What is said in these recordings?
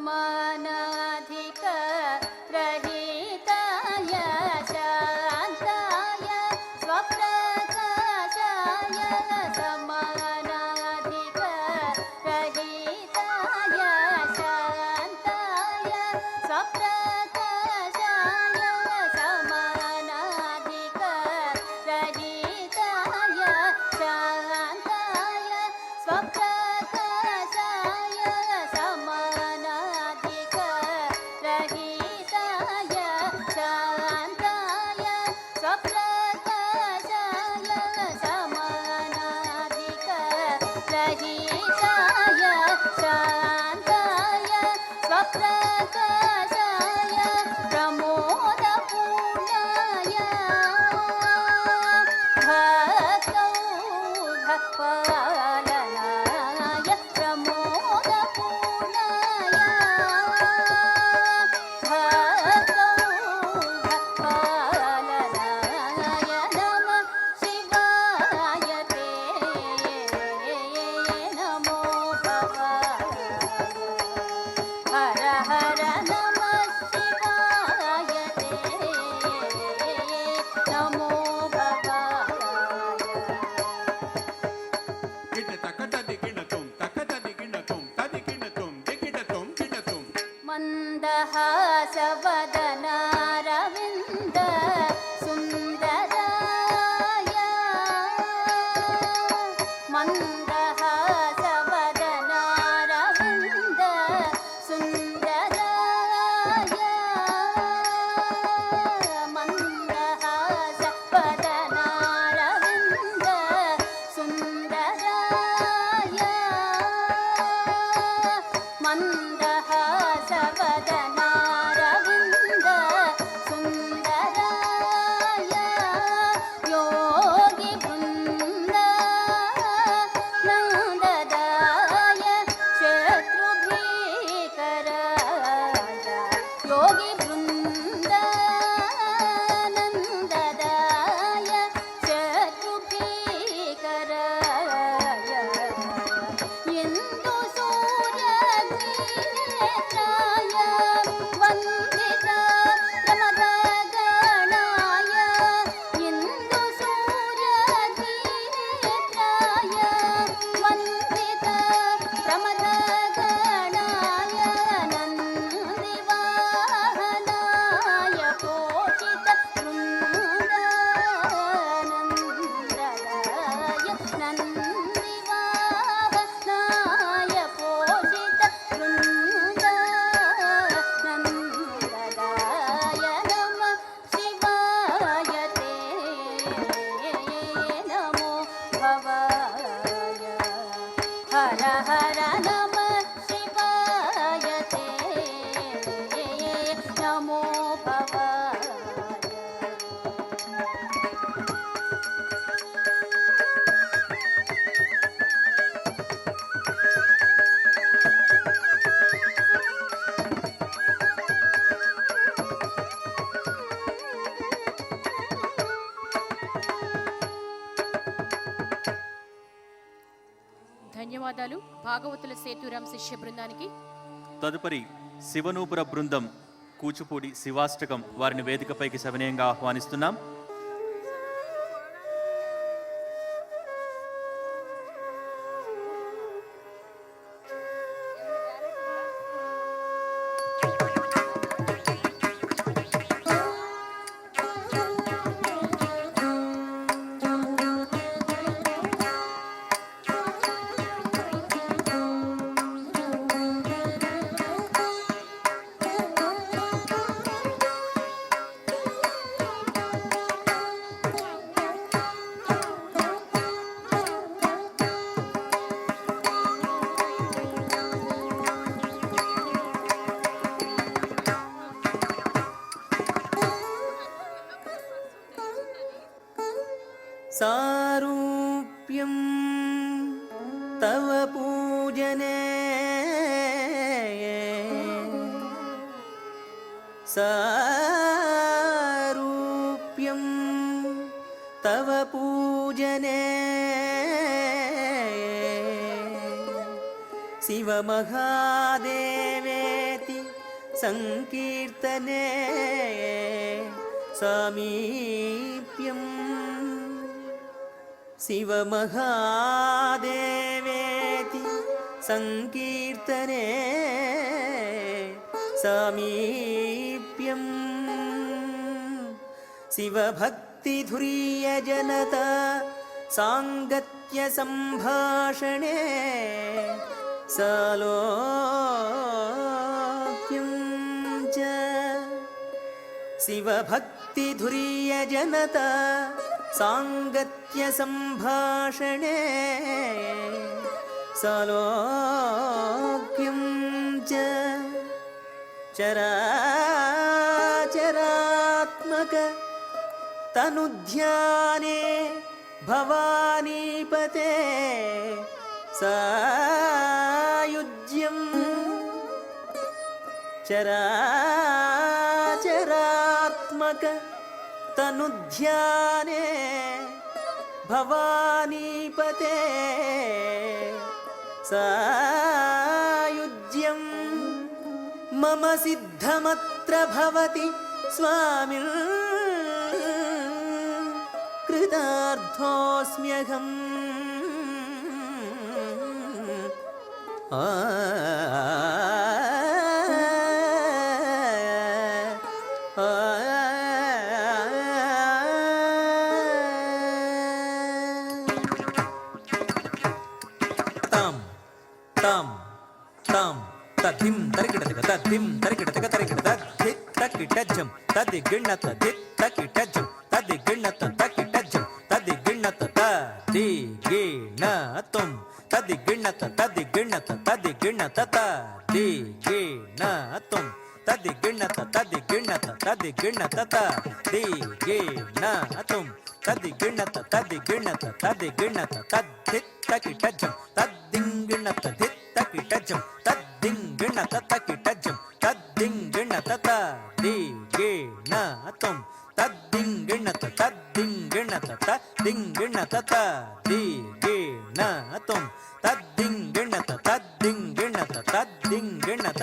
समानाधिक रहिताय शान्ताय स्वप्रकाशाय समानाधिक रहिताय शान्ताय स्वप्रकाशाय समानाधिक रहिताय शान्ताय स्वप्रकाशाय समानाधिक रहिताय शान्ताय स्वप्रकाशाय समानाधिक रहिताय शान्ताय स्वप्रकाशाय प्रमोदपूर्णाय भक्तौघपालनाय प्रमोदपूर्णाय भक्तौघपालनाय नमः शिवाय ते नमो भवाय हर हर नमः शिवाय ते नमो भवाय मंदहासवदनारविन्द सुन्दराय मंदहासवदनारविन्द सुन्दराय मंदहासवदनारविन्द सुन्दराय मंदहासवदनारविन्द सुन्दराय योगी वृन्द नन्ददाय शत्रुभीकराय योगी वृन्द नन्ददाय शत्रुभीकराय इंदु सूर्यग्निनेत्राय वन्दिता प्रमदगणाय इंदु सूर्यग्निनेत्राय वन्दिता प्रमदगणाय नन्दिवाहनाय पोषित वृन्दानन्ददाय नन्दिवाहनाय पोषित वृन्दानन्ददाय नमः शिवाय ते नमो भवाय हर हर नमः शिवाय ते नमो भवाय ధన్యవాదాలు భాగవతుల సేతురాం శిష్య బృందానికి. తదుపరి శివనూపుర బృందం కూచిపూడి శివాష్టకం వారిని వేదికపైకి సవినయంగా ఆహ్వానిస్తున్నాం. सारूप्यं तव पूजने सारूप्यं तव पूजने शिवमहादेवेति సంకీర్తనే సామీప్యం శివమహాదేవేతి సంకీర్తనే సామీప్యం శివభక్తిధుర్యజనతా సాంగత్య సంభాషణే సాలోక్యం చ శివభక్తిధుర్యజనతా సాంగత్య సంభాషణే సాలోక్యం చ చరాచరాత్మక తనుధ్యానే భవానీపతే సాయుజ్యం చరాచరాత్మక తనుధ్యానే భవానీపతే సాయుజ్యం మమ సిద్ధమత్ర భవతి స్వామిన్ కృతార్థోస్మ్యహం తద్ధిం తరికిటతక తద్ధిం తరికిటతక తరికిట తద్ధిత్ తకిటజ్జం తది గిణత దిత్ తకిటజ్జం తది గిణత తకిటజ్జం తది గిణత తది గిణతం తది గిణత తది గిణత తది గిణత తది గిణతం తది గిణత తది గిణత తది గిణత తది గిణతం తది గిణత తది గిణత తది గిణత తద్ధిత్ తకిటజ్జం తద్దింగిణత దిత్ తకిటజ్జం తద్దింగిణత తకిటజ్జం తద్దింగిణత తదిగిణతం తద్దింగిణత తద్దింగిణత తద్దింగిణత తదిగిణతం తద్దింగిణత తద్దింగిణత తద్దింగిణత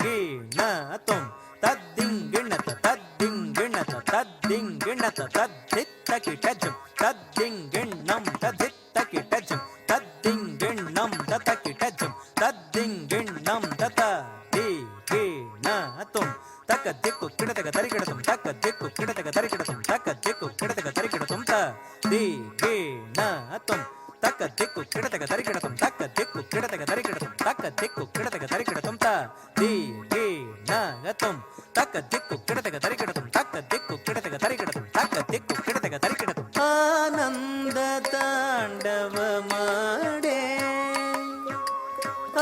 తదిగిణతం తద్దింగిణత తద్దింగిణత తద్దింగిణత తద్ధిత్ తకిటజ్జం తద్దింగిణం తద్ధిత్ తకిటజ్జం తద్దింగిణం తకిటజ్జం తద్దింగిణం తదిగిణతం తక దిక్కు కిడతక తరికిడతం తక దిక్కు కిడతక తరికిడతం తక దిక్కు కిడతక తరికిడతం తదిగిణతం తక దిక్కు కిడతక తరికిడతం తక దిక్కు కిడతక తరికిడతం తక దిక్కు కిడతక తరికిడతం తదిగిణతం తక దిక్కు కిడతక తరికిడతం తక దిక్కు కిడతక తరికిడతం తక దిక్కు కిడతక తరికిడతం ఆనంద తాండవమాడే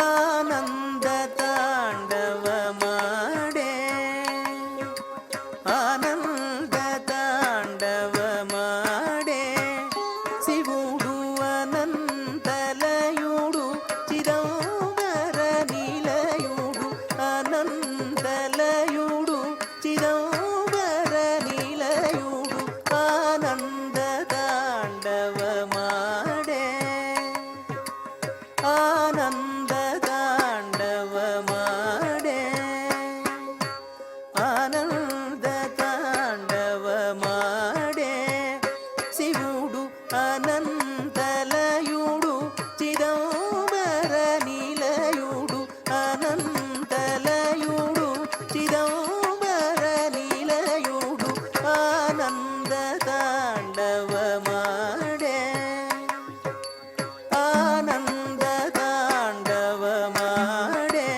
ఆనంద తాండవమాడే ఆనంద తాండవమాడే శివుడు అనంతలయుడు చిదంబర నిలయుడు అనంతలయుడు చిదంబర నిలయుడు ఆనంద తాండవమాడే ఆనంద తాండవమాడే ఆనంద తాండవమాడే శివుడు అనంతలయుడు చిదంబర నిలయుడు అనంతలయుడు చిదంబర నిలయుడు ఆనంద తాండవమాడే ఆనంద తాండవమాడే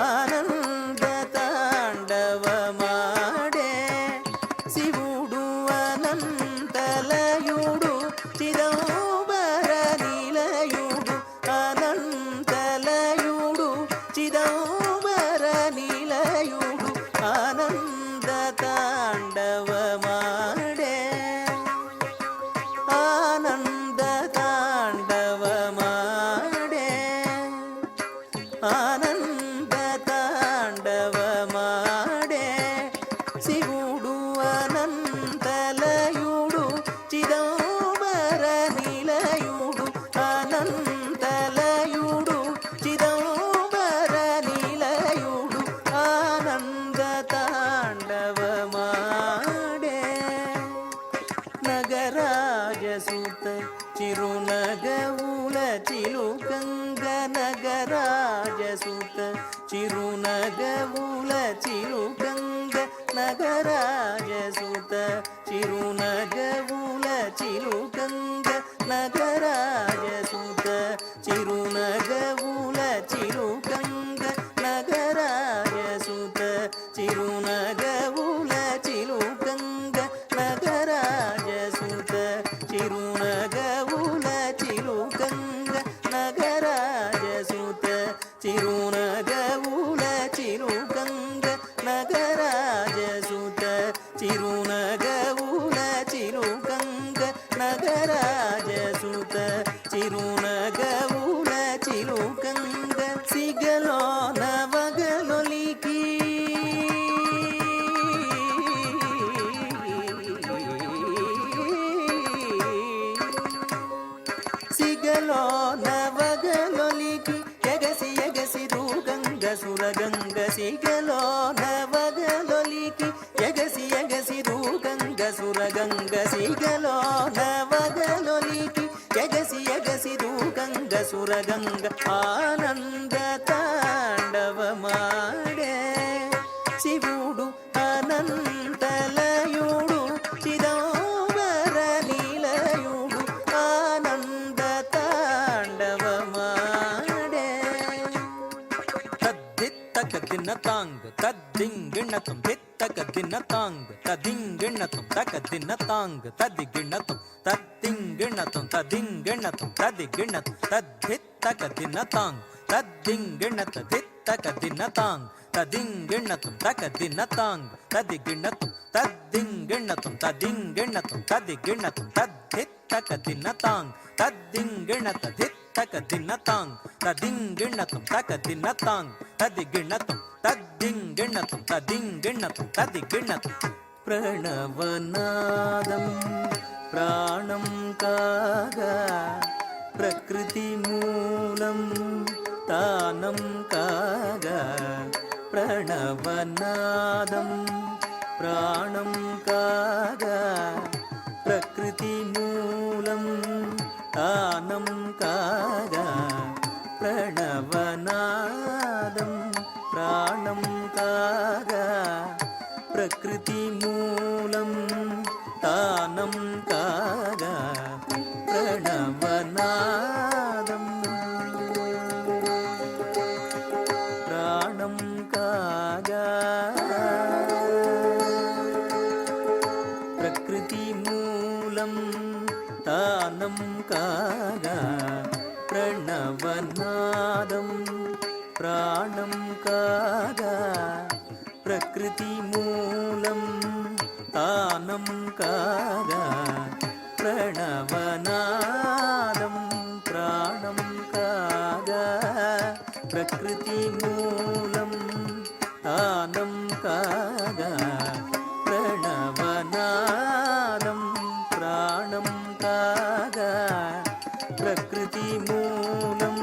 ఆనంద తాండవమాడే శివుడు అనంతలయుడు చిదంబర నిలయుడు అనంతలయుడు చిదంబర నిలయుడు ఆనంద తాండవమాడే ఆనంద తాండవమాడే ఆనంద తాండవమాడే శివుడు అనంతలయుడు చిదంబర నిలయుడు అనంతలయుడు చిదంబర నిలయుడు సుత చిరునగవుల చిలుకంగ నగరాజ సుత చిరునగవుల చిలుకంగ నగరాజ సుత చిరునగవుల చిలుకంగ నగరాజ సుత చిరునగవుల చిలుకంగ నగరాజ సుత చిరునగవుల చిలుకంగ నగరాజ సుత చిరునగవుల చిలుకంగ నగరాజ సుత చిరునగవుల చిలుకంగ నగరాజ సుత చిరునగవుల చిలుకంగ సిగలో నవగలొలికి సిగలో నవగలొలికి ఎగసి ఎగసి రూగంగ సురగంగ సిగలో నవగలొలికి ఎగసి ఎగసి రూగంగ సురగంగ సిగలో నవగలొలికి ఎగసి ఎగసి రూగంగ సురగంగ ఆనంద తాండవమాడే శివుడు అనంతలయుడు చిదంబర నీలయుడు ఆనంద తాండవమాడే తద్దిత్తక దిన్నతాంగ్ తద్దింగిణతం దిత్తక దిన్నతాంగ్ తదింగిణతం తక దిన్నతాంగ్ తదిగిణతం తద్దింగిణతం తదింగిణతం తదిగిణతం తద్దిత్తక దిన్నతాంగ్ తద్దింగిణత దిత్తక దిన్నతాంగ్ తదింగిణతం తక దిన్నతాంగ్ తదిగిణతం తద్దింగిణతం తదింగిణతం తదిగిణతం తద్దిత్తక దిన్నతాంగ్ తద్దింగిణత దిత్తక దిన్నతాంగ్ తదింగిణతం తక దిన్నతాంగ్ తదిగిణతం తద్దింగిణతం తదింగిణతం తదిగిణతం ప్రణవనాదం ప్రాణం కాగా ప్రకృతి మూలం తానం కాగా ప్రణవనాదం ప్రాణం కాగా ప్రకృతి మూలం తానం కాగా ప్రణవనాదం ప్రాణం కాగా ప్రకృతి మూలం తానం కాగా ప్రణవనాదం ప్రాణం కాగా ప్రకృతి మూలం తానం కాగా ప్రణవనాదం ప్రాణం కాగా ప్రకృతి మూలం తానం కాగా ప్రణవనాదం ప్రాణం కాగా ప్రకృతి మూలం తానం కాగా ప్రణవనాదం ప్రాణం కాగా ప్రకృతి మూలం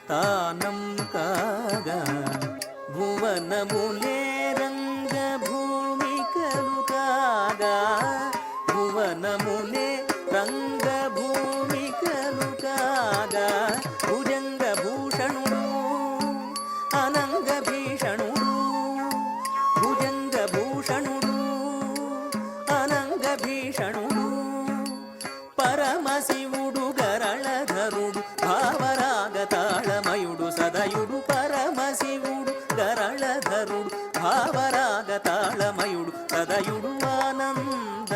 తానం కాగా భువనములే రంగ భూమికలు కాగా భువనములే రంగ భూమికలు కాగా భుజంగ భూషణుడు అనంగ భీషణుడు భుజంగ భూషణుడు అనంగ భీషణుడు పరమశివుడు గరళధరుడు భావరాగతాళమయుడు సదయుడు పరమశివుడు గరళధరుడు భావరాగతాళమయుడు సదయుడు ఆనంద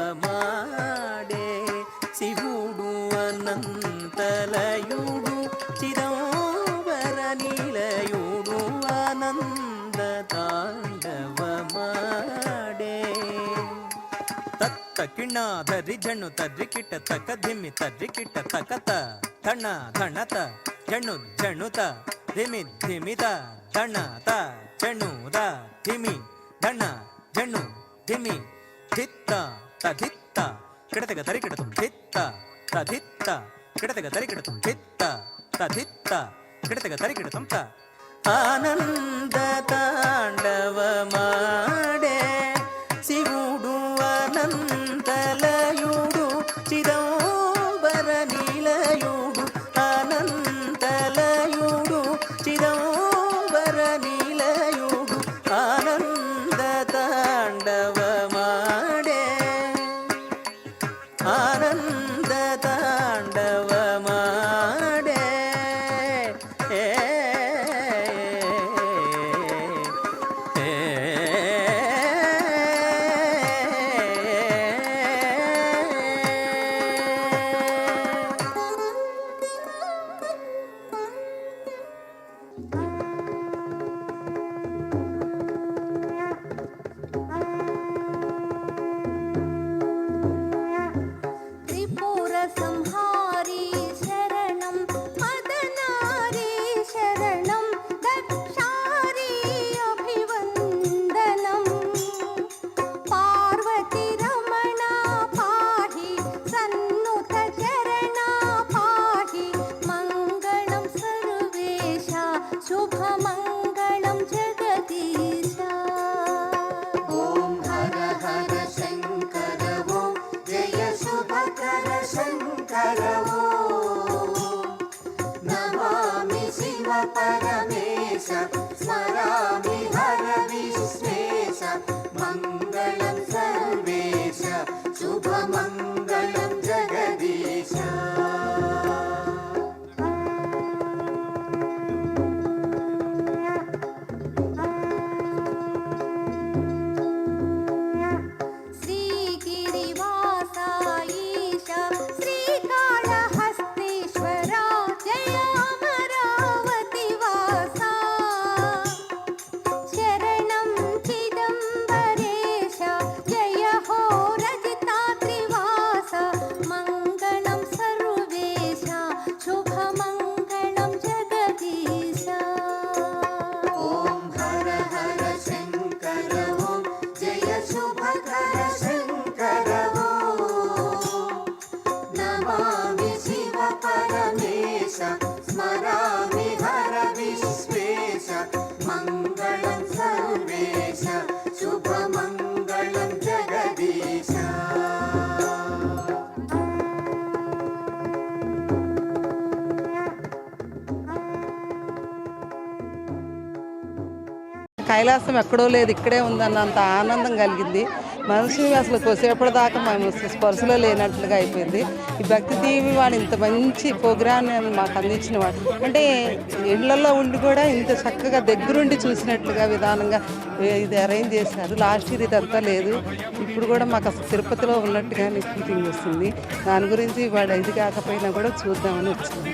తాండవమాడే శివుడు అనంతలయుడు చిదంబర నీలయుడు ఆనంద తాండవమాడే తక్కిణాధరి జణು ತದ್ರಿಕಿಟ ತಕ ಧಿಮಿ ತದ್ರಿಕಿಟ ತಕತ ಧಣ ಧಣತ ಜಣು ಜಣುತ ಧಿಮಿ ಧಿಮಿತ ಧಣತ ಜಣುದ ಧಿಮಿ ಧಣ ಜಣು ಧಿಮಿ ಧಿತ್ತ ತಧಿತ್ತ ಕಿಡತಗ ತರಿಕಿಡತು ಧಿತ್ತ ತಧಿತ್ತ ಕಿಡತಗ ತರಿಕಿಡತು ಧಿತ್ತ ತಧಿತ್ತ ಕಿಡತಗ ತರಿಕಿಡತಂ ತ ಆನಂದ ತಾಂಡವ ಮಾಡೆ శివుడు అనంతలయుడు చిదంబర నీలయుడు అనంతలయుడు ఏ, త్రిపుర సంహారి శరణం మదనారి శరణం దక్షారి అభివందనం పార్వతి రమణ పాహి సన్నుత చరణ పాహి మంగళం సర్వేశ శుభమంగళం జగదీశ ఓం హర హర శంకర ఓం జయ శుభకర శంకర ఓం నమామి శివ పరమేశ స్మరామి హర విశ్వేశ మంగళం సర్వేశ శుభమంగళం జగదీశ శ్రీగిరివాస ఈశ శ్రీకాళహస్తీశ్వర జయ అమరావతి వాస శరణం చిదంబరేశ జయ హో రజితాత్రివాస మంగళం సర్వేశ శుభమంగళం జగదీశ ఓం హర హర శంకర ఓం జయ శుభకర శంకర ఓం నమామి శివ పరమేశ స్మరామి హర విశ్వేశ మంగళం సర్వేశ శుభమంగళం జగదీశ కైలాసం ఎక్కడో లేదు ఇక్కడే ఉందన్నంత ఆనందం కలిగింది. మనిషి అసలు కొద్దిసేపటి దాకా మేము స్పర్శలో లేనట్లుగా అయిపోయింది. ఈ భక్తి టీవీ వాడు ఇంత మంచి ప్రోగ్రామ్ మాకు అందించిన వాడు అంటే ఇళ్లలో ఉండి కూడా ఇంత చక్కగా దగ్గరుండి చూసినట్లుగా విధానంగా ఇది అరేంజ్ చేశారు. లాస్ట్ ఇయర్ ఇదంతా లేదు, ఇప్పుడు కూడా మాకు అసలు తిరుపతిలో ఉన్నట్టుగానే ఫీలింగ్ వస్తుంది. దాని గురించి వాడు ఇది కాకపోయినా కూడా చూద్దామని వచ్చింది.